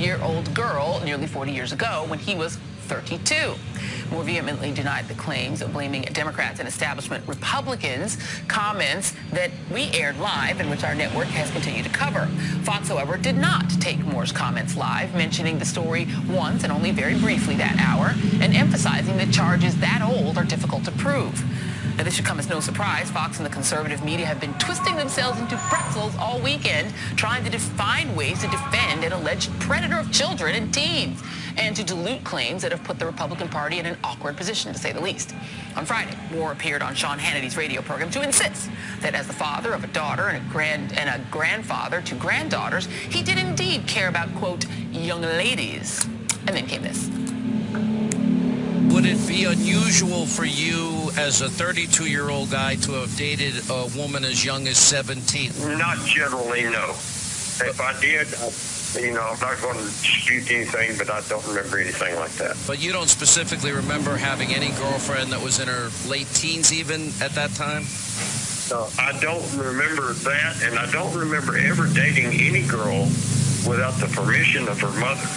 4-year-old girl nearly 40 years ago when he was 32. Moore vehemently denied the claims, blaming Democrats and establishment Republicans, comments that we aired live and which our network has continued to cover. Fox, however, did not take Moore's comments live, mentioning the story once and only very briefly that hour, and emphasizing that charges that old are difficult to prove. Now, this should come as no surprise. Fox and the conservative media have been twisting themselves into pretzels all weekend, trying to find ways to defend an alleged predator of children and teens, and to dilute claims that have put the Republican Party in an awkward position, to say the least. On Friday, Moore appeared on Sean Hannity's radio program to insist that as the father of a daughter and a grandfather to granddaughters, he did indeed care about, quote, young ladies. And then came this. Would it be unusual for you as a 32-year-old guy to have dated a woman as young as 17? Not generally, no. If I did, I'm not going to dispute anything, but I don't remember anything like that. But you don't specifically remember having any girlfriend that was in her late teens even at that time? No, I don't remember that, and I don't remember ever dating any girl without the permission of her mother.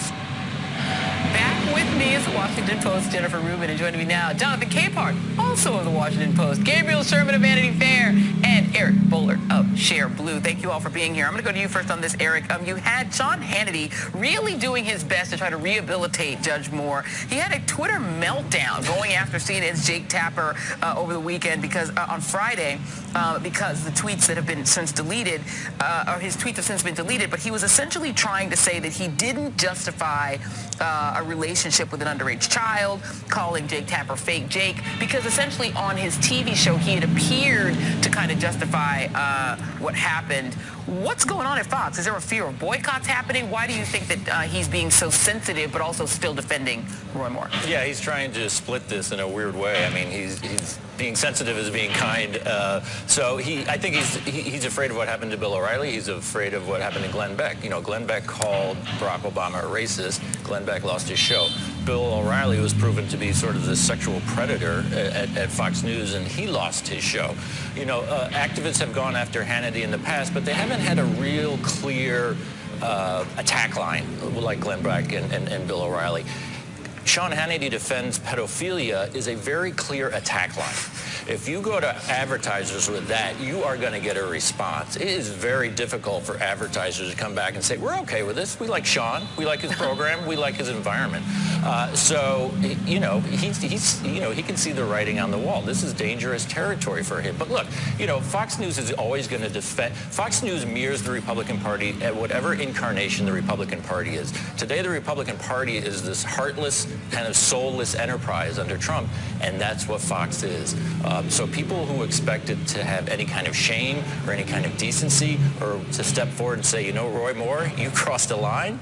Back with me is the Washington Post, Jennifer Rubin, and joining me now, Jonathan Capehart, also of the Washington Post, Gabriel Sherman of Vanity Fair, and Eric Bollert of Share Blue. Thank you all for being here. I'm going to go to you first on this, Eric. You had Sean Hannity really doing his best to try to rehabilitate Judge Moore. He had a Twitter meltdown going after CNN's Jake Tapper over the weekend because on Friday, because the tweets that have been since deleted, or his tweets have since been deleted, but he was essentially trying to say that he didn't justify a relationship with an underage child, calling Jake Tapper fake Jake, because essentially on his TV show he had appeared to kind of justify what happened. What's going on at Fox? Is there a fear of boycotts happening? Why do you think that he's being so sensitive but also still defending Roy Moore? Yeah, he's trying to split this in a weird way. I mean, he's being sensitive is being kind. So I think he's afraid of what happened to Bill O'Reilly. He's afraid of what happened to Glenn Beck. You know, Glenn Beck called Barack Obama a racist. Glenn Beck lost his show. Bill O'Reilly was proven to be sort of the sexual predator at Fox News, and he lost his show. You know, activists have gone after Hannity in the past, but they haven't had a real clear attack line like Glenn Beck and Bill O'Reilly. Sean Hannity defends pedophilia is a very clear attack line. If you go to advertisers with that, you are going to get a response. It is very difficult for advertisers to come back and say, we're okay with this. We like Sean. We like his program. We like his environment. So, you know, he can see the writing on the wall. This is dangerous territory for him. But look, you know, Fox News is always going to defend. Fox News mirrors the Republican Party at whatever incarnation the Republican Party is. Today, the Republican Party is this heartless, kind of soulless enterprise under Trump, and that's what Fox is. So people who expect it to have any kind of shame or any kind of decency or to step forward and say, you know, Roy Moore, you crossed a line,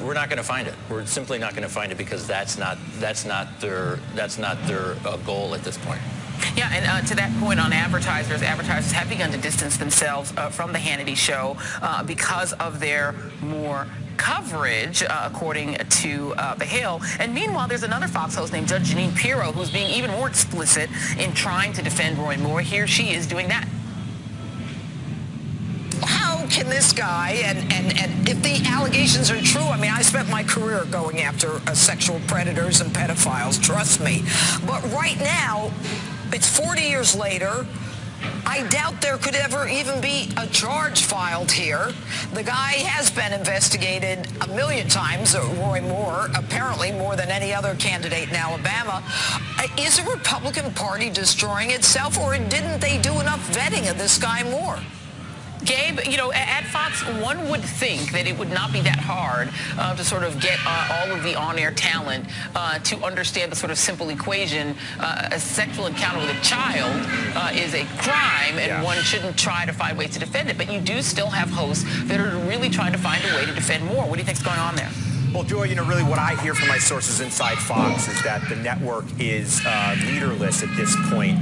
we're not going to find it. We're simply not going to find it because that's not their goal at this point. Yeah, and to that point on advertisers have begun to distance themselves from the Hannity show because of their more coverage, according to The Hill. And meanwhile, there's another Fox host named Judge Jeanine Pirro who's being even more explicit in trying to defend Roy Moore. Here she is doing that. How can this guy, and if the allegations are true, I mean, I spent my career going after sexual predators and pedophiles, trust me. But right now, it's 40 years later. I doubt there could ever even be a charge filed here. The guy has been investigated a million times, Roy Moore, apparently more than any other candidate in Alabama. Is the Republican Party destroying itself, or didn't they do enough vetting of this guy Moore? Gabe, you know, at Fox, one would think that it would not be that hard to sort of get all of the on-air talent to understand the sort of simple equation. A sexual encounter with a child is a crime, and one shouldn't try to find ways to defend it. But you do still have hosts that are really trying to find a way to defend Moore. What do you think's going on there? Well, Joy, you know, really what I hear from my sources inside Fox is that the network is leaderless at this point.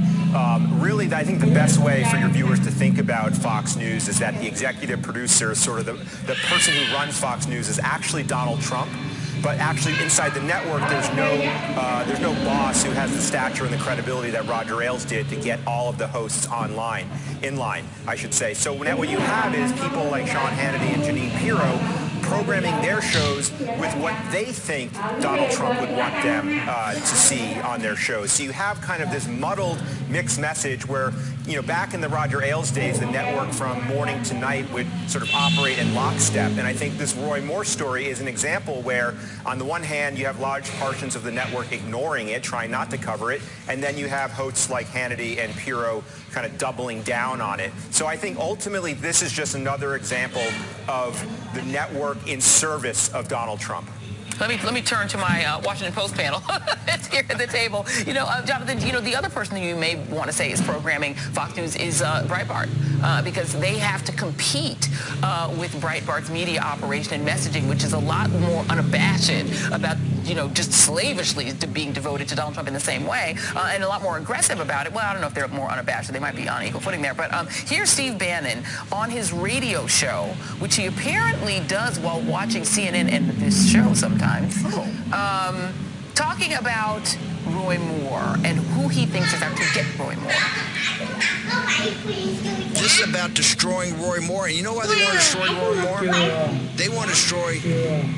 Really, I think the best way for your viewers to think about Fox News is that the executive producer, sort of the person who runs Fox News, is actually Donald Trump. But actually, inside the network, there's no boss who has the stature and the credibility that Roger Ailes did to get all of the hosts in line, I should say. So what you have is people like Sean Hannity and Jeanine Pirro programming their shows with what they think Donald Trump would want them to see on their shows. So you have kind of this muddled, mixed message where, back in the Roger Ailes days, the network from morning to night would sort of operate in lockstep. And I think this Roy Moore story is an example where, on the one hand, you have large portions of the network ignoring it, trying not to cover it, and then you have hosts like Hannity and Pirro kind of doubling down on it. So I think ultimately this is just another example of the network in service of Donald Trump. Let me turn to my Washington Post panel that's here at the table. Jonathan, the other person that you may want to say is programming Fox News is Breitbart, because they have to compete with Breitbart's media operation and messaging, which is a lot more unabashed about, just slavishly being devoted to Donald Trump in the same way, and a lot more aggressive about it. Well, I don't know if they're more unabashed. They might be on equal footing there. But here's Steve Bannon on his radio show, which he apparently does while watching CNN and this show sometimes. Talking about Roy Moore and who he thinks is out to get Roy Moore. This is about destroying Roy Moore. And you know why they want to destroy Roy Moore? They want to destroy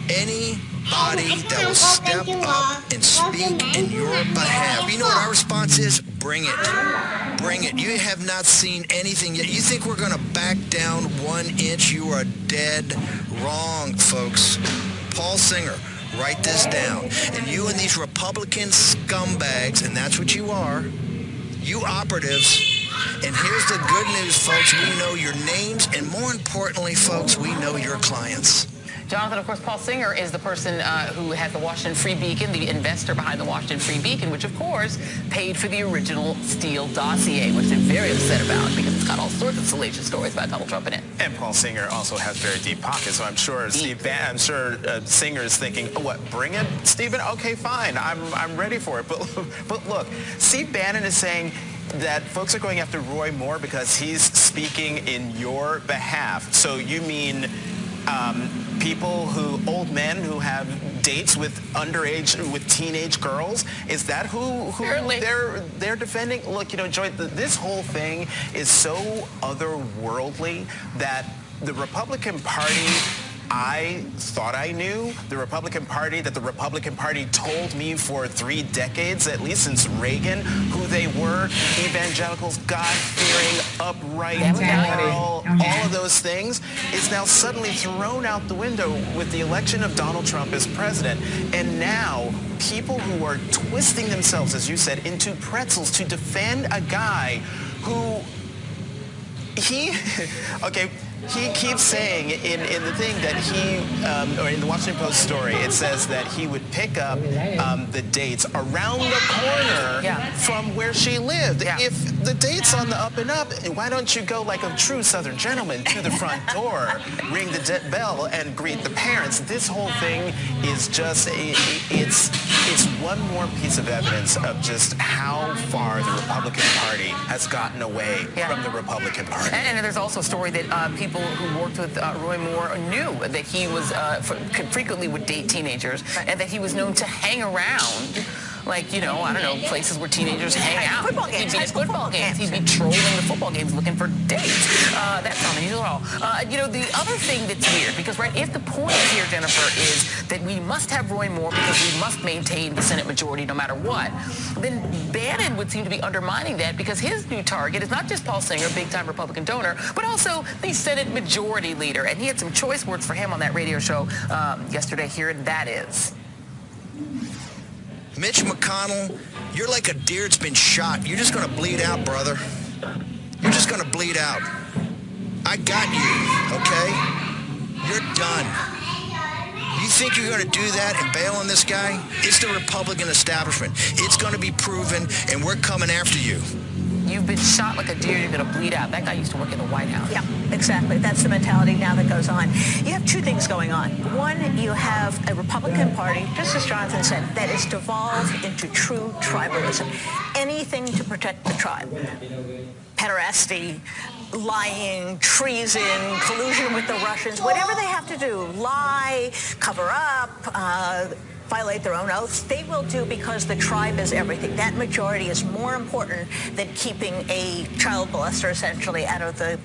anybody that will step up and speak in your behalf. You know what our response is? Bring it. Bring it. You have not seen anything yet. You think we're going to back down 1 inch? You are dead wrong, folks. Paul Singer, write this down. And you and these Republican scumbags, and that's what you are, you operatives. And here's the good news, folks. We know your names, and more importantly, folks, we know your clients. Jonathan, of course, Paul Singer is the person who has the Washington Free Beacon, the investor behind the Washington Free Beacon, which, of course, paid for the original Steele dossier, which they're very upset about because it's got all sorts of salacious stories about Donald Trump in it. And Paul Singer also has very deep pockets, so I'm sure Singer is thinking, oh, what, bring it, Stephen? Okay, fine, I'm ready for it. But look, Steve Bannon is saying that folks are going after Roy Moore because he's speaking in your behalf. So you mean people old men who have dates with teenage girls? Is that who they're defending? Look, Joy, this whole thing is so otherworldly that the Republican Party I thought I knew, the Republican Party told me for 3 decades, at least since Reagan, who they were, evangelicals, God-fearing, upright, moral, all of those things, is now suddenly thrown out the window with the election of Donald Trump as president. And now people who are twisting themselves, as you said, into pretzels to defend a guy who he keeps saying in the thing that or in the Washington Post story, it says that he would pick up the dates around the corner from where she lived. Yeah. If the date's on the up and up, why don't you go like a true Southern gentleman to the front door, ring the bell, and greet the parents? This whole thing is just, it's one more piece of evidence of just how far the Republican Party has gotten away from the Republican Party. And there's also a story that people who worked with Roy Moore knew that he was frequently would date teenagers, and that he was known to hang around, like, I don't know, places where teenagers hang out. Football games. He'd be at football games. He'd be trolling the football games looking for dates. That's not unusual at all. The other thing that's weird, because, right, if the point here, Jennifer, is that we must have Roy Moore because we must maintain the Senate majority no matter what, then Bannon would seem to be undermining that, because his new target is not just Paul Singer, big-time Republican donor, but also the Senate majority leader. And he had some choice words for him on that radio show yesterday. Here that is. Mitch McConnell, you're like a deer that's been shot. You're just going to bleed out, brother. You're just going to bleed out. I got you, okay? You're done. You think you're going to do that and bail on this guy? It's the Republican establishment. It's going to be proven, and we're coming after you. You've been shot like a deer, you're going to bleed out. That guy used to work in the White House. Yeah, exactly. That's the mentality now that goes on. You have 2 things going on. One, you have a Republican Party, just as Jonathan said, that is devolved into true tribalism. Anything to protect the tribe. Pederasty, lying, treason, collusion with the Russians, whatever they have to do, lie, cover up, violate their own oaths, they will do, because the tribe is everything. That majority is more important than keeping a child molester essentially out of the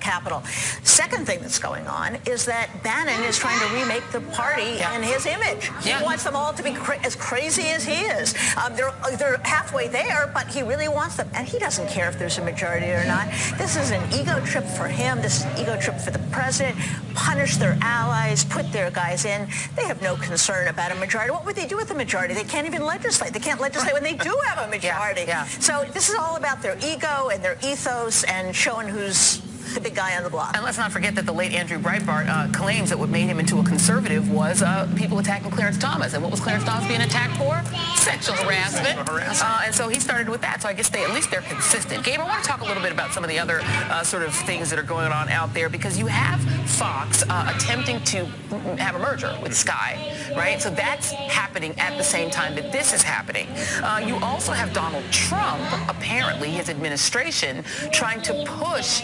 Capitol. Second thing that's going on is that Bannon is trying to remake the party in his image. He wants them all to be as crazy as he is. They're halfway there, but he really wants them. And he doesn't care if there's a majority or not. This is an ego trip for him. This is an ego trip for the president. Punish their allies, put their guys in. They have no concern about a majority. What would they do with a majority? They can't even legislate. They can't legislate when they do have a majority. So this is all about their ego and their ethos and showing who's the big guy on the block. And let's not forget that the late Andrew Breitbart claims that what made him into a conservative was people attacking Clarence Thomas. And what was Clarence Thomas being attacked for? Sexual harassment. And so he started with that. So I guess at least they're consistent. Gabe, I want to talk a little bit about some of the other sort of things that are going on out there, because you have Fox attempting to have a merger with Sky, right? So that's happening at the same time that this is happening. You also have Donald Trump, apparently his administration, trying to push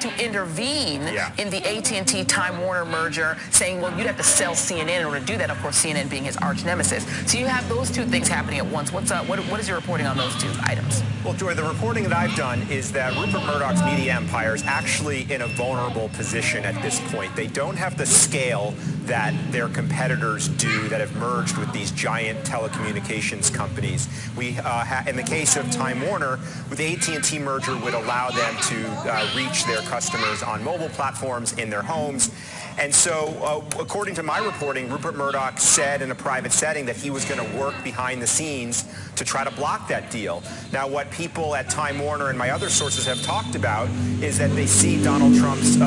to intervene in the AT&T Time Warner merger, saying, well, you'd have to sell CNN in order to do that, of course, CNN being his arch nemesis. So you have those two things happening at once. What is your reporting on those two items? Well, Joy, the reporting that I've done is that Rupert Murdoch's media empire is actually in a vulnerable position at this point. They don't have the scale that their competitors do that have merged with these giant telecommunications companies. In the case of Time Warner, with the AT&T merger would allow them to reach their customers on mobile platforms in their homes. And so, according to my reporting, Rupert Murdoch said in a private setting that he was going to work behind the scenes to try to block that deal. Now, what people at Time Warner and my other sources have talked about is that they see Donald Trump's,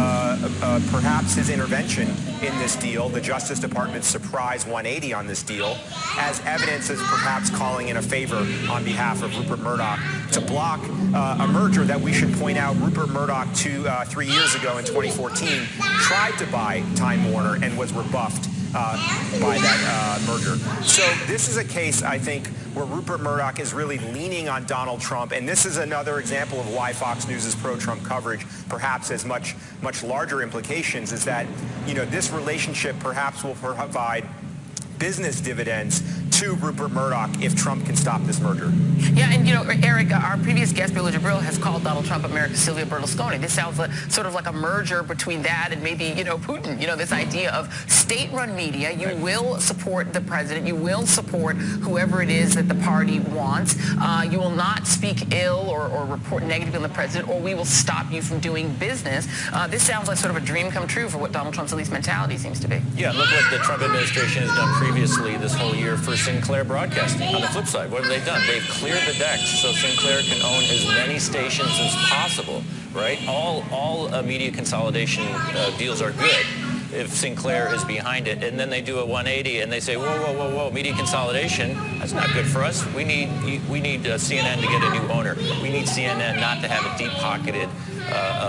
perhaps his intervention in this deal, the Justice Department's surprise 180 on this deal, as evidence as perhaps calling in a favor on behalf of Rupert Murdoch to block a merger that we should point out Rupert Murdoch 3 years ago in 2014 tried to buy Time Warner and was rebuffed by that merger. So this is a case, I think, where Rupert Murdoch is really leaning on Donald Trump, and this is another example of why Fox News' pro-Trump coverage perhaps has much larger implications, is that, this relationship perhaps will provide business dividends to Rupert Murdoch if Trump can stop this merger. Yeah, and Eric, our previous guest, Bill Jabril, has called Donald Trump America's Silvio Berlusconi. This sounds sort of like a merger between that and maybe, Putin. This idea of state-run media. You will support the president. You will support whoever it is that the party wants. You will not speak ill or report negatively on the president, or we will stop you from doing business. This sounds like sort of a dream come true for what Donald Trump's at least mentality seems to be. Yeah, look what the Trump administration has done previously this whole year for Sinclair Broadcasting. On the flip side, what have they done? They've cleared the decks so Sinclair can own as many stations as possible, right? All media consolidation deals are good if Sinclair is behind it, and then they do a 180 and they say, whoa, media consolidation, that's not good for us. We need CNN to get a new owner. We need CNN not to have a deep-pocketed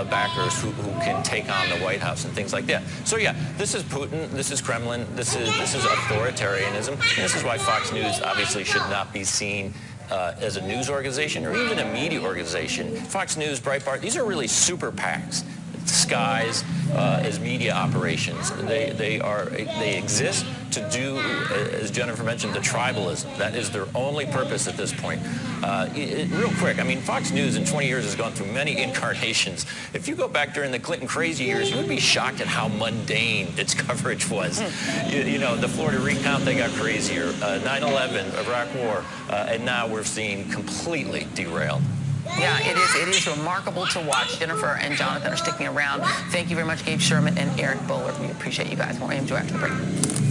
backers who can take on the White House and things like that. So yeah, this is Putin, this is Kremlin, this is authoritarianism. And this is why Fox News obviously should not be seen as a news organization or even a media organization. Fox News, Breitbart, these are really super PACs. Skies as media operations. They exist to do, as Jennifer mentioned, the tribalism. That is their only purpose at this point. Real quick, I mean, Fox News in 20 years has gone through many incarnations. If you go back during the Clinton crazy years, you would be shocked at how mundane its coverage was. The Florida recount, they got crazier. 9/11, Iraq War, and now we're seeing completely derailed. Yeah, it is remarkable to watch. Jennifer and Jonathan are sticking around. Thank you very much, Gabe Sherman and Eric Bowler. We appreciate you guys. More AM Joe after the break.